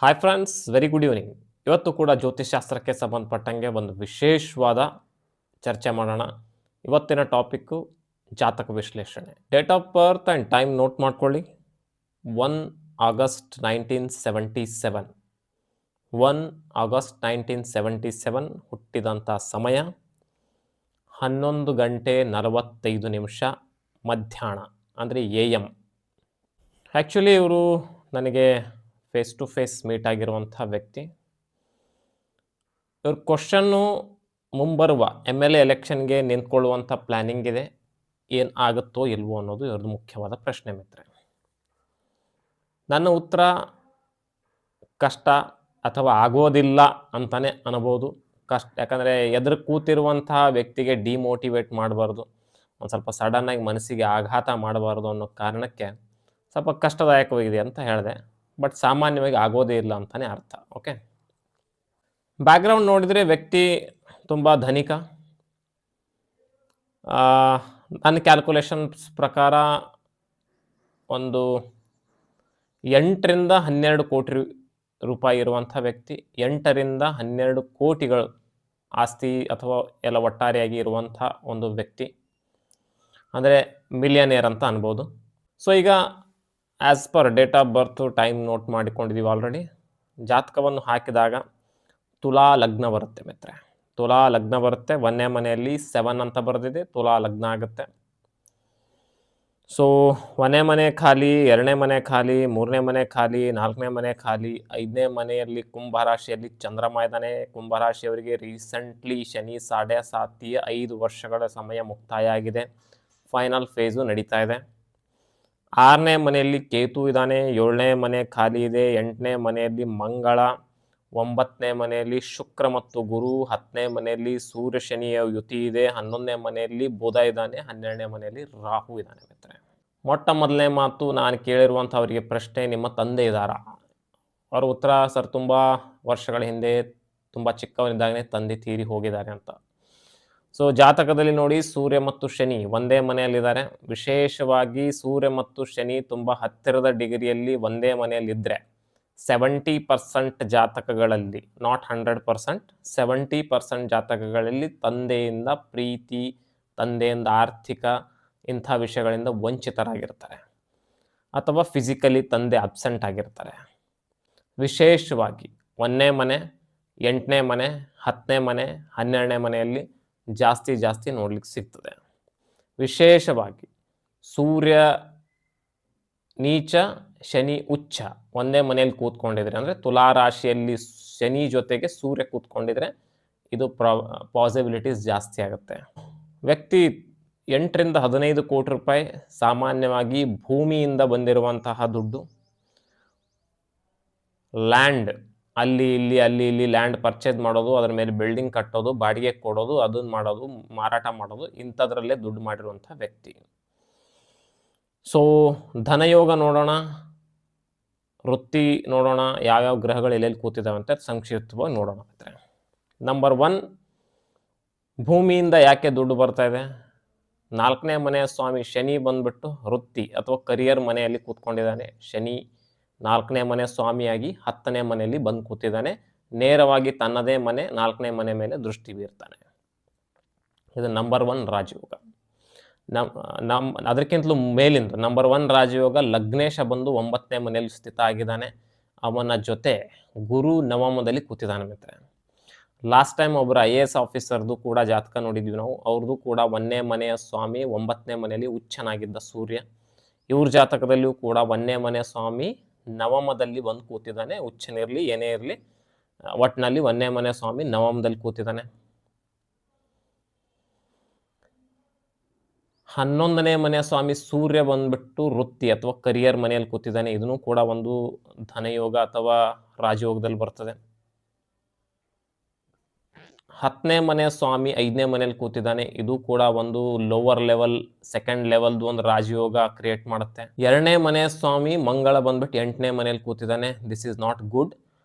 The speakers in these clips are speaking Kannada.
Hi friends, very good evening. ಇವತ್ತು ಕೂಡ ಜ್ಯೋತಿಷ್ಶಾಸ್ತ್ರಕ್ಕೆ ಸಂಬಂಧಪಟ್ಟಂಗೆ ಒಂದು ವಿಶೇಷವಾದ ಚರ್ಚೆ ಮಾಡೋಣ. ಇವತ್ತಿನ ಟಾಪಿಕ್ಕು ಜಾತಕ ವಿಶ್ಲೇಷಣೆ. Date of birth and time note ಮಾಡ್ಕೊಳ್ಳಿ. 1 ಆಗಸ್ಟ್ 1977. 1 ಆಗಸ್ಟ್ 1977 ಹುಟ್ಟಿದಂಥ ಸಮಯ 11:45 ಮಧ್ಯಾಹ್ನ, ಅಂದರೆ AM. ಆ್ಯಕ್ಚುಲಿ ಇವರು ನನಗೆ ಫೇಸ್ ಟು ಫೇಸ್ ಮೀಟ್ ಆಗಿರುವಂಥ ವ್ಯಕ್ತಿ. ಇವ್ರ ಕ್ವಶನ್ನು ಮುಂಬರುವ MLA ಎಲೆಕ್ಷನ್ಗೆ ನಿಂತ್ಕೊಳ್ಳುವಂಥ ಪ್ಲ್ಯಾನಿಂಗ್ ಇದೆ. ಏನು ಆಗುತ್ತೋ ಇಲ್ವೋ ಅನ್ನೋದು ಇವ್ರದ್ದು ಮುಖ್ಯವಾದ ಪ್ರಶ್ನೆ ಮಿತ್ರೆ. ನನ್ನ ಉತ್ತರ ಕಷ್ಟ ಅಥವಾ ಆಗೋದಿಲ್ಲ ಅಂತಲೇ ಅನ್ಬೋದು. ಯಾಕಂದರೆ ಎದುರು ಕೂತಿರುವಂತಹ ವ್ಯಕ್ತಿಗೆ ಡಿಮೋಟಿವೇಟ್ ಮಾಡಬಾರ್ದು, ಒಂದು ಸ್ವಲ್ಪ ಸಡನ್ನಾಗಿ ಮನಸ್ಸಿಗೆ ಆಘಾತ ಮಾಡಬಾರ್ದು ಅನ್ನೋ ಕಾರಣಕ್ಕೆ ಸ್ವಲ್ಪ ಕಷ್ಟದಾಯಕವಾಗಿದೆ ಅಂತ ಹೇಳಿದೆ. ಬಟ್ ಸಾಮಾನ್ಯವಾಗಿ ಆಗೋದೇ ಇಲ್ಲ ಅಂತಲೇ ಅರ್ಥ. ಓಕೆ, ಬ್ಯಾಕ್ಗ್ರೌಂಡ್ ನೋಡಿದರೆ ವ್ಯಕ್ತಿ ತುಂಬ ಧನಿಕ. ನನ್ನ ಕ್ಯಾಲ್ಕುಲೇಷನ್ಸ್ ಪ್ರಕಾರ ಒಂದು 8ರಿಂದ 12 ಕೋಟಿ ರೂಪಾಯಿ ಇರುವಂಥ ವ್ಯಕ್ತಿ. 8ರಿಂದ 12 ಕೋಟಿಗಳು ಆಸ್ತಿ ಅಥವಾ ಎಲ್ಲ ಒಟ್ಟಾರೆಯಾಗಿ ಇರುವಂಥ ಒಂದು ವ್ಯಕ್ತಿ, ಅಂದರೆ ಮಿಲಿಯನೇರ್ ಅಂತ ಅನ್ಬೋದು. ಸೊ ಈಗ as per date of birth time note ಮಾಡಿಕೊಂಡಿದ್ದೀವಿ ಆಲ್ರೆಡಿ. ಜಾತಕವನ್ನು ಹಾಕಿದಾಗ ತುಲಾ ಲಗ್ನ ಬರುತ್ತೆ ಮಿತ್ರೆ. ತುಲಾ ಲಗ್ನ ಬರುತ್ತೆ. 1ನೇ ಮನೆಯಲ್ಲಿ 7 ಅಂತ ಬರೆದಿದೆ, ತುಲಾ ಲಗ್ನ ಆಗುತ್ತೆ. ಸೊ 1ನೇ ಮನೆ ಖಾಲಿ, 2ನೇ ಮನೆ ಖಾಲಿ, 3ನೇ ಮನೆ ಖಾಲಿ, 4ನೇ ಮನೆ ಖಾಲಿ, 5ನೇ ಮನೆಯಲ್ಲಿ ಕುಂಭರಾಶಿಯಲ್ಲಿ ಚಂದ್ರಮ ಇದ್ದಾನೆ. ಕುಂಭರಾಶಿಯವರಿಗೆ ರೀಸೆಂಟ್ಲಿ ಶನಿ 7.5 5 ವರ್ಷಗಳ ಸಮಯ ಮುಕ್ತಾಯ ಆಗಿದೆ. ಫೈನಲ್ ಫೇಸು ನಡೀತಾ ಇದೆ. 6ನೇ ಮನೆಯಲ್ಲಿ ಕೇತು ಇದ್ದಾನೆ. 7ನೇ ಮನೆ ಖಾಲಿ ಇದೆ. 8ನೇ ಮನೆಯಲ್ಲಿ ಮಂಗಳ, 9ನೇ ಮನೆಯಲ್ಲಿ ಶುಕ್ರ ಮತ್ತು ಗುರು, 10ನೇ ಮನೆಯಲ್ಲಿ ಸೂರ್ಯ ಶನಿಯ ಯುತಿ ಇದೆ, 11ನೇ ಮನೆಯಲ್ಲಿ ಬುಧ ಇದ್ದಾನೆ, 12ನೇ ಮನೆಯಲ್ಲಿ ರಾಹು ಇದ್ದಾನೆ ಮಿತ್ರೆ. ಮೊಟ್ಟ ಮೊದಲನೇ ಮಾತು ನಾನು ಕೇಳಿರುವಂಥ ಅವರಿಗೆ ಪ್ರಶ್ನೆ, ನಿಮ್ಮ ತಂದೆ ಇದ್ದಾರಾ? ಅವರ ಉತ್ತರ, ಸರ್ ತುಂಬ ವರ್ಷಗಳ ಹಿಂದೆ ತುಂಬ ಚಿಕ್ಕವನಿದ್ದಾಗಲೇ ತಂದೆ ತೀರಿ ಹೋಗಿದ್ದಾರೆ ಅಂತ. ಸೊ ಜಾತಕದಲ್ಲಿ ನೋಡಿ, ಸೂರ್ಯ ಮತ್ತು ಶನಿ ಒಂದೇ ಮನೆಯಲ್ಲಿದ್ದಾರೆ. ವಿಶೇಷವಾಗಿ ಸೂರ್ಯ ಮತ್ತು ಶನಿ ತುಂಬ ಹತ್ತಿರದ ಡಿಗ್ರಿಯಲ್ಲಿ ಒಂದೇ ಮನೆಯಲ್ಲಿದ್ದರೆ 70% ಜಾತಕಗಳಲ್ಲಿ, ನಾಟ್ 100%, 70% ಜಾತಕಗಳಲ್ಲಿ ತಂದೆಯಿಂದ ಪ್ರೀತಿ, ತಂದೆಯಿಂದ ಆರ್ಥಿಕ ಇಂಥ ವಿಷಯಗಳಿಂದ ವಂಚಿತರಾಗಿರ್ತಾರೆ, ಅಥವಾ ಫಿಸಿಕಲಿ ತಂದೆ ಅಬ್ಸೆಂಟ್ ಆಗಿರ್ತಾರೆ. ವಿಶೇಷವಾಗಿ 1ನೇ ಮನೆ, 8ನೇ ಮನೆ, 10ನೇ ಮನೆ, 12ನೇ ಮನೆಯಲ್ಲಿ ಜಾಸ್ತಿ ನೋಡ್ಲಿಕ್ಕೆ ಸಿಗ್ತದೆ. ವಿಶೇಷವಾಗಿ ಸೂರ್ಯ ನೀಚ, ಶನಿ ಉಚ್ಚ ಒಂದೇ ಮನೆಯಲ್ಲಿ ಕೂತ್ಕೊಂಡಿದ್ರೆ, ಅಂದರೆ ತುಲಾ ರಾಶಿಯಲ್ಲಿ ಶನಿ ಜೊತೆಗೆ ಸೂರ್ಯ ಕೂತ್ಕೊಂಡಿದ್ರೆ ಇದು ಪಾಸಿಬಿಲಿಟೀಸ್ ಜಾಸ್ತಿ ಆಗುತ್ತೆ. ವ್ಯಕ್ತಿ 8ರಿಂದ 15 ಕೋಟಿ ರೂಪಾಯಿ ಸಾಮಾನ್ಯವಾಗಿ ಭೂಮಿಯಿಂದ ಬಂದಿರುವಂತಹ ದುಡ್ಡು. ಲ್ಯಾಂಡ್ ಅಲ್ಲಿ ಇಲ್ಲಿ ಲ್ಯಾಂಡ್ ಪರ್ಚೇಸ್ ಮಾಡೋದು, ಅದರ ಮೇಲೆ ಬಿಲ್ಡಿಂಗ್ ಕಟ್ಟೋದು, ಬಾಡಿಗೆ ಕೊಡೋದು, ಅದನ್ನು ಮಾಡೋದು, ಮಾರಾಟ ಮಾಡೋದು, ಇಂಥದ್ರಲ್ಲೇ ದುಡ್ಡು ಮಾಡಿರುವಂಥ ವ್ಯಕ್ತಿ. ಸೊ ಧನಯೋಗ ನೋಡೋಣ, ವೃತ್ತಿ ನೋಡೋಣ, ಯಾವ್ಯಾವ ಗ್ರಹಗಳು ಎಲ್ಲೆಲ್ಲಿ ಕೂತಿದ್ದಾವೆ ಅಂತ ಸಂಕ್ಷಿಪ್ತವಾಗಿ ನೋಡೋಣ. ನಂಬರ್ 1, ಭೂಮಿಯಿಂದ ಯಾಕೆ ದುಡ್ಡು ಬರ್ತಾ ಇದೆ? 4ನೇ ಮನೆಯ ಸ್ವಾಮಿ ಶನಿ ಬಂದ್ಬಿಟ್ಟು ವೃತ್ತಿ ಅಥವಾ ಕರಿಯರ್ ಮನೆಯಲ್ಲಿ ಕೂತ್ಕೊಂಡಿದ್ದಾನೆ. ಶನಿ 4ನೇ ಮನೆ ಸ್ವಾಮಿಯಾಗಿ 10ನೇ ಮನೆಯಲ್ಲಿ ಬಂದು ಕೂತಿದ್ದಾನೆ. ನೇರವಾಗಿ ತನ್ನದೇ ಮನೆ 4ನೇ ಮನೆ ಮೇಲೆ ದೃಷ್ಟಿ ಬೀರ್ತಾನೆ. ಇದು ನಂಬರ್ 1 ರಾಜಯೋಗ. ಅದಕ್ಕಿಂತಲೂ ಮೇಲಿಂದ ನಂಬರ್ 1 ರಾಜಯೋಗ, ಲಗ್ನೇಶ ಬಂದು 9ನೇ ಮನೆಯಲ್ಲಿ ಸ್ಥಿತ ಆಗಿದ್ದಾನೆ. ಅವನ ಜೊತೆ ಗುರು ನವಮದಲ್ಲಿ ಕೂತಿದ್ದಾನೆ ಮಿತ್ರ. ಲಾಸ್ಟ್ ಟೈಮ್ ಒಬ್ಬರು IAS ಆಫೀಸರ್ದು ಕೂಡ ಜಾತಕ ನೋಡಿದ್ವಿ ನಾವು. ಅವ್ರದ್ದು ಕೂಡ 1ನೇ ಮನೆಯ ಸ್ವಾಮಿ 9ನೇ ಮನೆಯಲ್ಲಿ ಉಚ್ಚನಾಗಿದ್ದ ಸೂರ್ಯ. ಇವ್ರ ಜಾತಕದಲ್ಲಿಯೂ ಕೂಡ 1ನೇ ಮನೆಯ ಸ್ವಾಮಿ ನವಮದಲ್ಲಿ ಬಂದು ಕೂತಿದ್ದಾನೆ. ಉಚ್ಚನಿರಲಿ ಏನೇ ಇರಲಿ, ಒಟ್ಟಿನಲ್ಲಿ 1ನೇ ಮನೆಯ ಸ್ವಾಮಿ ನವಮದಲ್ಲಿ ಕೂತಿದ್ದಾನೆ. 11ನೇ ಮನೆಯ ಸ್ವಾಮಿ ಸೂರ್ಯ ಬಂದ್ಬಿಟ್ಟು ವೃತ್ತಿ ಅಥವಾ ಕರಿಯರ್ ಮನೆಯಲ್ಲಿ ಕೂತಿದ್ದಾನೆ. ಇದನ್ನು ಕೂಡ ಒಂದು ಧನಯೋಗ ಅಥವಾ ರಾಜಯೋಗದಲ್ಲಿ ಬರ್ತದೆ. 10ನೇ ಮನೆಯ ಸ್ವಾಮಿ 5ನೇ ಮನೆಯಲ್ಲಿ ಕೂತಿದ್ದಾನೆ. ಇದು ಕೂಡ ಒಂದು ಲೋವರ್ ಲೆವೆಲ್, ಸೆಕೆಂಡ್ ಲೆವೆಲ್ದು ಒಂದು ರಾಜಯೋಗ ಕ್ರಿಯೇಟ್ ಮಾಡುತ್ತೆ. 2ನೇ ಮನೆಯ ಸ್ವಾಮಿ ಮಂಗಳ ಬಂದ್ಬಿಟ್ಟು 8ನೇ ಮನೆಯಲ್ಲಿ ಕೂತಿದ್ದಾನೆ. This is not good,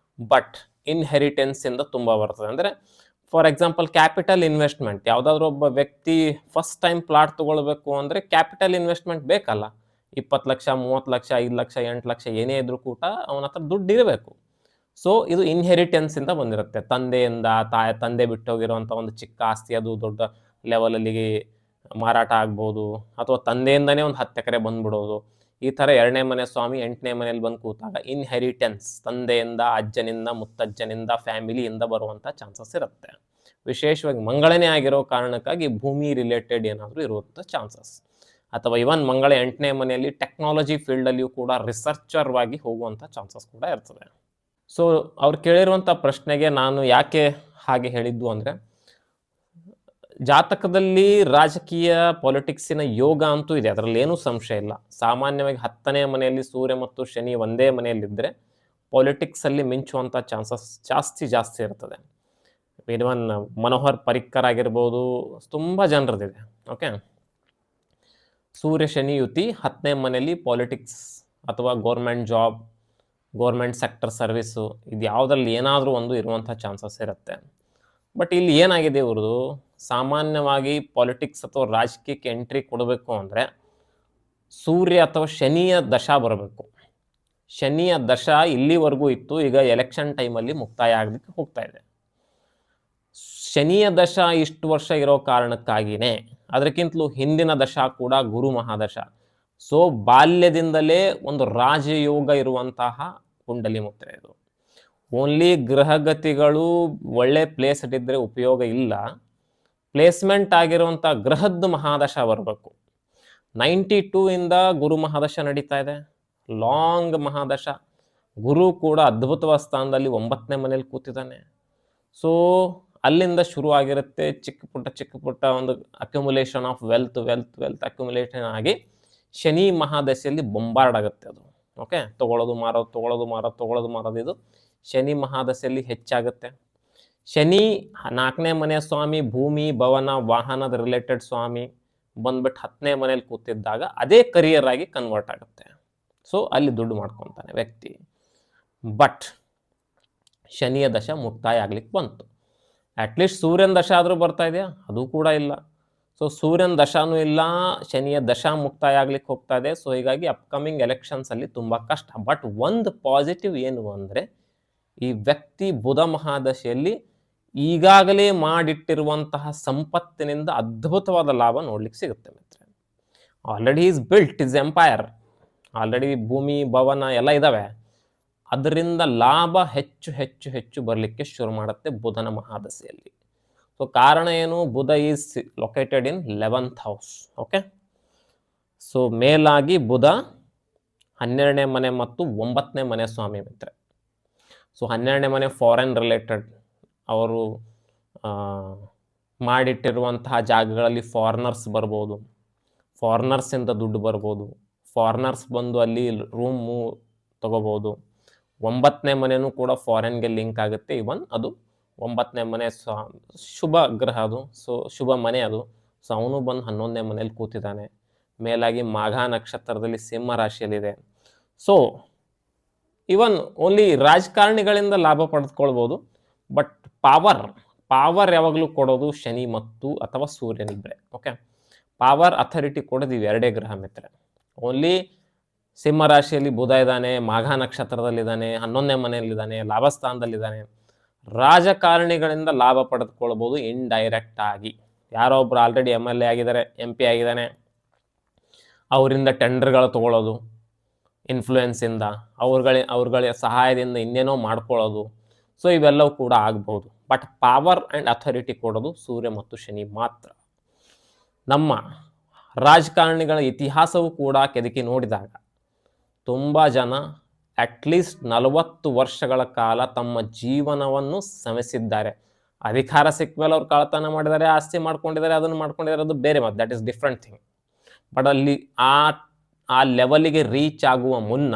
but inheritance ಇಂದ ತುಂಬ ಬರ್ತದೆ. ಅಂದರೆ ಫಾರ್ ಎಕ್ಸಾಂಪಲ್ ಕ್ಯಾಪಿಟಲ್ ಇನ್ವೆಸ್ಟ್ಮೆಂಟ್, ಯಾವುದಾದ್ರೂ ಒಬ್ಬ ವ್ಯಕ್ತಿ ಫಸ್ಟ್ ಟೈಮ್ ಪ್ಲಾಟ್ ತೊಗೊಳ್ಬೇಕು ಅಂದರೆ ಕ್ಯಾಪಿಟಲ್ ಇನ್ವೆಸ್ಟ್ಮೆಂಟ್ ಬೇಕಲ್ಲ. 20 ಲಕ್ಷ, 30 ಲಕ್ಷ, 5 ಲಕ್ಷ, 8 ಲಕ್ಷ ಏನೇ ಇದ್ರೂ ಕೂಡ ಅವನ ಹತ್ರ ದುಡ್ಡು ಇರಬೇಕು. ಸೊ ಇದು ಇನ್ಹೆರಿಟೆನ್ಸಿಂದ ಬಂದಿರುತ್ತೆ. ತಂದೆ ಬಿಟ್ಟೋಗಿರುವಂಥ ಒಂದು ಚಿಕ್ಕ ಆಸ್ತಿ ಅದು ದೊಡ್ಡ ಲೆವೆಲಲ್ಲಿ ಮಾರಾಟ ಆಗ್ಬೋದು, ಅಥವಾ ತಂದೆಯಿಂದನೇ ಒಂದು 10 ಎಕರೆ ಬಂದ್ಬಿಡೋದು. ಈ ಥರ 2ನೇ ಮನೆ ಸ್ವಾಮಿ 8ನೇ ಮನೆಯಲ್ಲಿ ಬಂದು ಕೂತಾಗ ಇನ್ಹೆರಿಟೆನ್ಸ್, ತಂದೆಯಿಂದ, ಅಜ್ಜನಿಂದ, ಮುತ್ತಜ್ಜನಿಂದ, ಫ್ಯಾಮಿಲಿಯಿಂದ ಬರುವಂಥ ಚಾನ್ಸಸ್ ಇರುತ್ತೆ. ವಿಶೇಷವಾಗಿ ಮಂಗಳನೇ ಆಗಿರೋ ಕಾರಣಕ್ಕಾಗಿ ಭೂಮಿ ರಿಲೇಟೆಡ್ ಏನಾದರೂ ಇರುವಂಥ ಚಾನ್ಸಸ್, ಅಥವಾ ಇವನ್ ಮಂಗಳ 8ನೇ ಮನೆಯಲ್ಲಿ ಟೆಕ್ನಾಲಜಿ ಫೀಲ್ಡಲ್ಲಿಯೂ ಕೂಡ ರಿಸರ್ಚರ್ವಾಗಿ ಹೋಗುವಂಥ ಚಾನ್ಸಸ್ ಕೂಡ ಇರ್ತದೆ. ಸೊ ಅವ್ರು ಕೇಳಿರುವಂಥ ಪ್ರಶ್ನೆಗೆ ನಾನು ಯಾಕೆ ಹಾಗೆ ಹೇಳಿದ್ದು ಅಂದರೆ, ಜಾತಕದಲ್ಲಿ ರಾಜಕೀಯ ಪಾಲಿಟಿಕ್ಸಿನ ಯೋಗ ಅಂತೂ ಇದೆ, ಅದರಲ್ಲಿ ಏನೂ ಸಂಶಯ ಇಲ್ಲ. ಸಾಮಾನ್ಯವಾಗಿ 10ನೇ ಮನೆಯಲ್ಲಿ ಸೂರ್ಯ ಮತ್ತು ಶನಿ ಒಂದೇ ಮನೆಯಲ್ಲಿದ್ದರೆ ಪಾಲಿಟಿಕ್ಸಲ್ಲಿ ಮಿಂಚುವಂಥ ಚಾನ್ಸಸ್ ಜಾಸ್ತಿ ಇರ್ತದೆ. ಇವನ್ ಮನೋಹರ್ ಪರಿಕ್ಕರ್ ಆಗಿರ್ಬೋದು, ತುಂಬ ಜನರದಿದೆ. ಓಕೆ, ಸೂರ್ಯ ಶನಿ ಯುತಿ 10ನೇ ಮನೆಯಲ್ಲಿ ಪಾಲಿಟಿಕ್ಸ್ ಅಥವಾ government job, government sector service, ಇದು ಯಾವುದ್ರಲ್ಲಿ ಏನಾದರೂ ಒಂದು ಇರುವಂಥ ಚಾನ್ಸಸ್ ಇರುತ್ತೆ. ಬಟ್ ಇಲ್ಲಿ ಏನಾಗಿದೆ ಇವ್ರದ್ದು, ಸಾಮಾನ್ಯವಾಗಿ ಪಾಲಿಟಿಕ್ಸ್ ಅಥವಾ ರಾಜಕೀಯಕ್ಕೆ ಎಂಟ್ರಿ ಕೊಡಬೇಕು ಅಂದರೆ ಸೂರ್ಯ ಅಥವಾ ಶನಿಯ ದಶಾ ಬರಬೇಕು. ಶನಿಯ ದಶಾ ಇಲ್ಲಿವರೆಗೂ ಇತ್ತು, ಈಗ ಎಲೆಕ್ಷನ್ ಟೈಮಲ್ಲಿ ಮುಕ್ತಾಯ ಆಗಲಿಕ್ಕೆ ಹೋಗ್ತಾ ಇದೆ. ಶನಿಯ ದಶಾ ಇಷ್ಟು ವರ್ಷ ಇರೋ ಕಾರಣಕ್ಕಾಗಿಯೇ ಅದಕ್ಕಿಂತಲೂ ಹಿಂದಿನ ದಶಾ ಕೂಡ ಗುರು ಮಹಾದಶ. ಸೊ ಬಾಲ್ಯದಿಂದಲೇ ಒಂದು ರಾಜಯೋಗ ಇರುವಂತಹ ಕುಂಡಲಿ ಮುದ್ರೆ ಇದು. ಓನ್ಲಿ ಗ್ರಹಗತಿಗಳು ಒಳ್ಳೆ ಪ್ಲೇಸ್ ಇಟ್ಟಿದ್ರೆ ಉಪಯೋಗ ಇಲ್ಲ, ಪ್ಲೇಸ್ಮೆಂಟ್ ಆಗಿರುವಂಥ ಗ್ರಹದ ಮಹಾದಶ ಬರಬೇಕು. 92 ಇಂದ ಗುರು ಮಹಾದಶ ನಡೀತಾ ಇದೆ, ಲಾಂಗ್ ಮಹಾದಶ. ಗುರು ಕೂಡ ಅದ್ಭುತವಾದ ಸ್ಥಾನದಲ್ಲಿ 9ನೇ ಮನೇಲಿ ಕೂತಿದ್ದಾನೆ. ಸೊ ಅಲ್ಲಿಂದ ಶುರು ಆಗಿರುತ್ತೆ ಚಿಕ್ಕ ಪುಟ್ಟ ಒಂದು ಅಕ್ಯುಮುಲೇಷನ್ ಆಫ್ ವೆಲ್ತ್ ಅಕ್ಯುಮುಲೇಷನ್ ಆಗಿ ಶನಿ ಮಹಾದಶೆಯಲ್ಲಿ ಬೊಂಬಾರ್ಡ್ ಆಗುತ್ತೆ ಅದು. ಓಕೆ, ತೊಗೊಳ್ಳೋದು ಮಾರೋದು ಇದು ಶನಿ ಮಹಾದಶೆಯಲ್ಲಿ ಹೆಚ್ಚಾಗುತ್ತೆ. ಶನಿ 4ನೇ ಮನೆಯ ಸ್ವಾಮಿ, ಭೂಮಿ, ಭವನ, ವಾಹನದ ರಿಲೇಟೆಡ್ ಸ್ವಾಮಿ ಬಂದ್ಬಿಟ್ಟು 10ನೇ ಮನೇಲಿ ಕೂತಿದ್ದಾಗ ಅದೇ ಕರಿಯರ್ ಆಗಿ ಕನ್ವರ್ಟ್ ಆಗುತ್ತೆ. ಸೊ ಅಲ್ಲಿ ದುಡ್ಡು ಮಾಡ್ಕೊತಾನೆ ವ್ಯಕ್ತಿ. ಬಟ್ ಶನಿಯ ದಶ ಮುಕ್ತಾಯ ಆಗ್ಲಿಕ್ಕೆ ಬಂತು. ಅಟ್ಲೀಸ್ಟ್ ಸೂರ್ಯನ ದಶ ಆದರೂ ಬರ್ತಾ ಇದೆಯಾ? ಅದು ಕೂಡ ಇಲ್ಲ. ಸೊ ಸೂರ್ಯನ ದಶಾನೂ ಇಲ್ಲ, ಶನಿಯ ದಶಾ ಮುಕ್ತಾಯ ಆಗ್ಲಿಕ್ಕೆ ಹೋಗ್ತಾ ಇದೆ. ಸೊ ಹೀಗಾಗಿ ಅಪ್ಕಮಿಂಗ್ ಎಲೆಕ್ಷನ್ಸಲ್ಲಿ ತುಂಬ ಕಷ್ಟ. ಬಟ್ ಒಂದು ಪಾಸಿಟಿವ್ ಏನು ಅಂದರೆ, ಈ ವ್ಯಕ್ತಿ ಬುಧ ಮಹಾದಶೆಯಲ್ಲಿ ಈಗಾಗಲೇ ಮಾಡಿಟ್ಟಿರುವಂತಹ ಸಂಪತ್ತಿನಿಂದ ಅದ್ಭುತವಾದ ಲಾಭ ನೋಡ್ಲಿಕ್ಕೆ ಸಿಗುತ್ತೆ ಮಿತ್ರ. Already is built is empire, already ಭೂಮಿ, ಭವನ ಎಲ್ಲ ಇದ್ದಾವೆ. ಅದರಿಂದ ಲಾಭ ಹೆಚ್ಚು ಬರಲಿಕ್ಕೆ ಶುರು ಮಾಡುತ್ತೆ ಬುಧನ ಮಹಾದಶೆಯಲ್ಲಿ. ಸೊ ಕಾರಣ ಏನು? Budha is located in 11th house. Okay, so ಮೇಲಾಗಿ ಬುಧ 12ನೇ ಮನೆ ಮತ್ತು 9ನೇ ಮನೆ ಸ್ವಾಮಿ ಮಿತ್ರ. ಸೊ 12ನೇ ಮನೆ ಫಾರಿನ್ ರಿಲೇಟೆಡ್, ಅವರು ಮಾಡಿಟ್ಟಿರುವಂತಹ ಜಾಗಗಳಲ್ಲಿ ಫಾರಿನರ್ಸ್ ಬರ್ಬೋದು, ಫಾರಿನರ್ಸಿಂದ ದುಡ್ಡು ಬರ್ಬೋದು, ಫಾರಿನರ್ಸ್ ಬಂದು ಅಲ್ಲಿ ರೂಮು ತಗೋಬೋದು. 9ನೇ ಮನೆಯೂ ಕೂಡ ಫಾರಿನ್ಗೆ ಲಿಂಕ್ ಆಗುತ್ತೆ. ಇವನ್ ಅದು 9ನೇ ಮನೆ ಶುಭ ಗ್ರಹ ಅದು, ಸೊ ಶುಭ ಮನೆ ಅದು. ಸೊ ಅವನು ಬಂದು 11ನೇ ಮನೇಲಿ ಕೂತಿದ್ದಾನೆ. ಮೇಲಾಗಿ ಮಾಘ ನಕ್ಷತ್ರದಲ್ಲಿ ಸಿಂಹ ರಾಶಿಯಲ್ಲಿದೆ. ಸೊ ಇವನ್ ಓನ್ಲಿ ರಾಜಕಾರಣಿಗಳಿಂದ ಲಾಭ ಪಡೆದುಕೊಳ್ಬೋದು. ಬಟ್ ಪಾವರ್ ಯಾವಾಗಲೂ ಕೊಡೋದು ಶನಿ ಮತ್ತು ಅಥವಾ ಸೂರ್ಯನಿಬ್ಬರೇ. ಓಕೆ, ಪಾವರ್ ಅಥಾರಿಟಿ ಕೊಡೋದು ಇವೆರಡೇ ಗ್ರಹ ಮಿತ್ರ. ಓನ್ಲಿ ಸಿಂಹ ರಾಶಿಯಲ್ಲಿ ಬುಧ ಇದ್ದಾನೆ, ಮಾಘ ನಕ್ಷತ್ರದಲ್ಲಿದ್ದಾನೆ, 11ನೇ ಮನೆಯಲ್ಲಿದ್ದಾನೆ, ಲಾಭಸ್ಥಾನದಲ್ಲಿದ್ದಾನೆ. ರಾಜಕಾರಣಿಗಳಿಂದ ಲಾಭ ಪಡೆದುಕೊಳ್ಬೋದು ಇಂಡೈರೆಕ್ಟ್ ಆಗಿ. ಯಾರೋ ಒಬ್ರು ಆಲ್ರೆಡಿ MLA ಆಗಿದ್ದಾರೆ, MP ಆಗಿದ್ದಾನೆ, ಅವರಿಂದ ಟೆಂಡರ್ಗಳು ತಗೊಳ್ಳೋದು, ಇನ್ಫ್ಲೂಯೆನ್ಸಿಂದ ಅವ್ರಗಳ ಸಹಾಯದಿಂದ ಇನ್ನೇನೋ ಮಾಡ್ಕೊಳ್ಳೋದು. ಸೊ ಇವೆಲ್ಲವೂ ಕೂಡ ಆಗ್ಬೋದು. ಬಟ್ ಪವರ್ ಆ್ಯಂಡ್ ಅಥಾರಿಟಿ ಕೊಡೋದು ಸೂರ್ಯ ಮತ್ತು ಶನಿ ಮಾತ್ರ. ನಮ್ಮ ರಾಜಕಾರಣಿಗಳ ಇತಿಹಾಸವೂ ಕೂಡ ಕೆದಕಿ ನೋಡಿದಾಗ ತುಂಬ ಜನ ಅಟ್ಲೀಸ್ಟ್ 40 ವರ್ಷಗಳ ಕಾಲ ತಮ್ಮ ಜೀವನವನ್ನು ಶ್ರಮಿಸಿದ್ದಾರೆ. ಅಧಿಕಾರ ಸಿಕ್ಕ ಮೇಲೆ ಅವ್ರು ಕಳ್ಳತನ ಮಾಡಿದ್ದಾರೆ, ಆಸ್ತಿ ಮಾಡ್ಕೊಂಡಿದ್ದಾರೆ, ಅದನ್ನು ಮಾಡ್ಕೊಂಡಿದ್ದಾರೆ, ಅದು ಬೇರೆ ಮಾತು, that is different thing. But ಅಲ್ಲಿ ಆ ಲೆವೆಲಿಗೆ ರೀಚ್ ಆಗುವ ಮುನ್ನ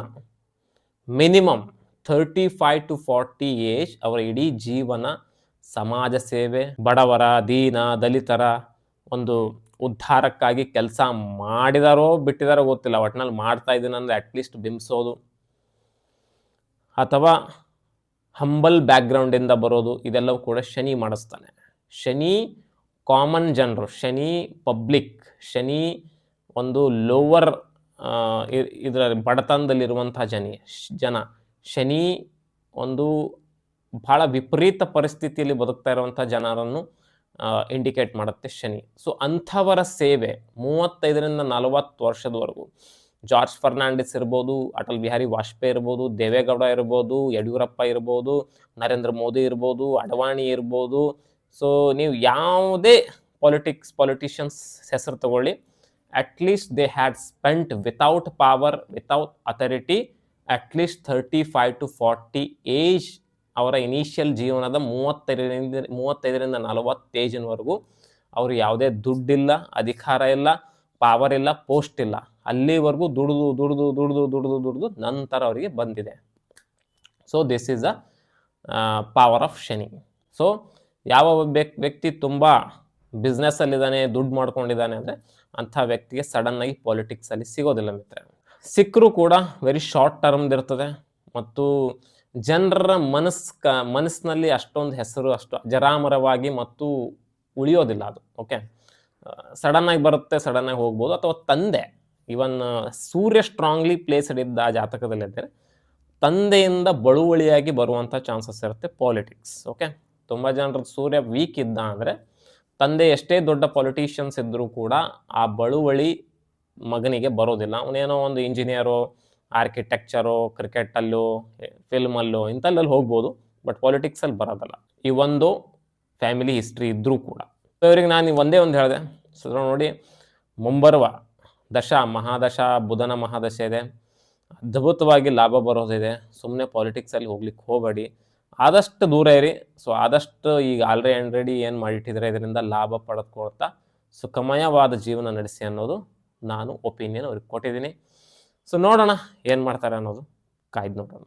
ಮಿನಿಮಮ್ 35 to 40 ಏಜ್ ಅವರ ಇಡೀ ಜೀವನ ಸಮಾಜ ಸೇವೆ, ಬಡವರ, ದಲಿತರ ಒಂದು ಉದ್ಧಾರಕ್ಕಾಗಿ ಕೆಲಸ ಮಾಡಿದಾರೋ ಬಿಟ್ಟಿದಾರೋ ಗೊತ್ತಿಲ್ಲ, ಒಟ್ಟಿನಲ್ಲಿ ಮಾಡ್ತಾ ಇದ್ದೀನಿ ಅಂದರೆ ಅಟ್ಲೀಸ್ಟ್ ಬಿಂಬಿಸೋದು, ಅಥವಾ ಹಂಬಲ್ ಬ್ಯಾಕ್ಗ್ರೌಂಡಿಂದ ಬರೋದು, ಇದೆಲ್ಲವೂ ಕೂಡ ಶನಿ ಮಾಡಿಸ್ತಾನೆ. ಶನಿ ಕಾಮನ್ ಜನರು, ಶನಿ ಪಬ್ಲಿಕ್, ಶನಿ ಒಂದು ಲೋವರ್ ಇದರ ಬಡತನದಲ್ಲಿರುವಂಥ ಜನ, ಶನಿ ಒಂದು ಬಹಳ ವಿಪರೀತ ಪರಿಸ್ಥಿತಿಯಲ್ಲಿ ಬದುಕ್ತಾ ಇರುವಂಥ ಜನರನ್ನು ಇಂಡಿಕೇಟ್ ಮಾಡುತ್ತೆ ಶನಿ. ಸೊ ಅಂಥವರ ಸೇವೆ 35ರಿಂದ 40 ವರ್ಷದವರೆಗೂ ಜಾರ್ಜ್ ಫರ್ನಾಂಡಿಸ್ ಇರ್ಬೋದು, ಅಟಲ್ ಬಿಹಾರಿ ವಾಜಪೇಯಿ ಇರ್ಬೋದು, ದೇವೇಗೌಡ ಇರ್ಬೋದು, ಯಡಿಯೂರಪ್ಪ ಇರ್ಬೋದು, ನರೇಂದ್ರ ಮೋದಿ ಇರ್ಬೋದು, ಅಡ್ವಾಣಿ ಇರ್ಬೋದು. ಸೊ ನೀವು ಯಾವುದೇ ಪೊಲಿಟಿಷಿಯನ್ಸ್ ಹೆಸರು ತಗೊಳ್ಳಿ, at least they had spent without power, without authority, at least 35 to 40 age. ಅವರ ಇನಿಷಿಯಲ್ ಜೀವನದ 35ರಿಂದ 40 ಏಜಿನವರೆಗೂ ಅವರು ಯಾವುದೇ ದುಡ್ಡಿಲ್ಲ, ಅಧಿಕಾರ ಇಲ್ಲ, ಪವರ್ ಇಲ್ಲ, ಪೋಸ್ಟ್ ಇಲ್ಲ. ಅಲ್ಲಿವರೆಗೂ ದುಡಿದು ನಂತರ ಅವರಿಗೆ ಬಂದಿದೆ. So this is a power of Shani. So ಯಾವ ವ್ಯಕ್ತಿ ತುಂಬ ಬಿಸ್ನೆಸ್ಸಲ್ಲಿದ್ದಾನೆ, ದುಡ್ಡು ಮಾಡ್ಕೊಂಡಿದ್ದಾನೆ ಅಂದರೆ ಅಂಥ ವ್ಯಕ್ತಿಗೆ ಸಡನ್ನಾಗಿ ಪಾಲಿಟಿಕ್ಸಲ್ಲಿ ಸಿಗೋದಿಲ್ಲ ಮಿತ್ರ. ಸಿಕ್ಕರೂ ಕೂಡ ವೆರಿ ಶಾರ್ಟ್ ಟರ್ಮ್ದಿರ್ತದೆ ಮತ್ತು ಜನರ ಮನಸ್ಸಿನಲ್ಲಿ ಅಷ್ಟೊಂದು ಹೆಸರು ಅಷ್ಟು ಅಜರಾಮರವಾಗಿ ಮತ್ತು ಉಳಿಯೋದಿಲ್ಲ ಅದು. ಓಕೆ, ಸಡನ್ನಾಗಿ ಬರುತ್ತೆ, ಸಡನ್ನಾಗಿ ಹೋಗ್ಬೋದು. ಅಥವಾ ತಂದೆ, ಇವನ್ ಸೂರ್ಯ ಸ್ಟ್ರಾಂಗ್ಲಿ ಪ್ಲೇಸ್ಡ್ ಇದ್ದ ಆ ಜಾತಕದಲ್ಲಿದ್ದರೆ ತಂದೆಯಿಂದ ಬಳುವಳಿಯಾಗಿ ಬರುವಂಥ ಚಾನ್ಸಸ್ ಇರುತ್ತೆ ಪಾಲಿಟಿಕ್ಸ್. ಓಕೆ, ತುಂಬ ಜನರ ಸೂರ್ಯ ವೀಕ್ ಇದ್ದ ಅಂದರೆ ತಂದೆ ಎಷ್ಟೇ ದೊಡ್ಡ ಪೊಲಿಟಿಷಿಯನ್ಸ್ ಇದ್ದರೂ ಕೂಡ ಆ ಬಳುವಳಿ ಮಗನಿಗೆ ಬರೋದಿಲ್ಲ. ಅವನೇನೋ ಒಂದು ಇಂಜಿನಿಯರೋ, ಆರ್ಕಿಟೆಕ್ಚರೋ, ಕ್ರಿಕೆಟಲ್ಲೋ, ಫಿಲ್ಮಲ್ಲೋ ಇಂಥಲ್ಲಲ್ಲಿ ಹೋಗ್ಬೋದು, ಬಟ್ ಪಾಲಿಟಿಕ್ಸಲ್ಲಿ ಬರೋದಲ್ಲ. ಈ ಒಂದು ಫ್ಯಾಮಿಲಿ ಹಿಸ್ಟ್ರಿ ಇದ್ದರೂ ಕೂಡ. ಸೊ ಇವರಿಗೆ ನಾನು ಒಂದೇ ಒಂದು ಹೇಳಿದೆ. ಸೊ ನೋಡಿ, ಮುಂಬರುವ ಮಹಾದಶ ಬುಧನ ಮಹಾದಶೆ ಇದೆ, ಅದ್ಭುತವಾಗಿ ಲಾಭ ಬರೋದಿದೆ. ಸುಮ್ಮನೆ ಪಾಲಿಟಿಕ್ಸಲ್ಲಿ ಹೋಗ್ಲಿಕ್ಕೆ ಹೋಗಬೇಡಿ, ಆದಷ್ಟು ದೂರ ಇರಿ. ಸೊ ಆದಷ್ಟು ಈಗ ಆಲ್ರೆಡಿ ಏನು ಮಾಡಿಟ್ಟಿದ್ರೆ ಇದರಿಂದ ಲಾಭ ಪಡೆದುಕೊಳ್ತಾ ಸುಖಮಯವಾದ ಜೀವನ ನಡೆಸಿ ಅನ್ನೋದು ನಾನು ಒಪಿನಿಯನ್ ಅವ್ರಿಗೆ ಕೊಟ್ಟಿದ್ದೀನಿ. ಸೊ ನೋಡೋಣ ಏನು ಮಾಡ್ತಾರೆ ಅನ್ನೋದು, ಕಾಯ್ದು ನೋಡೋಣ.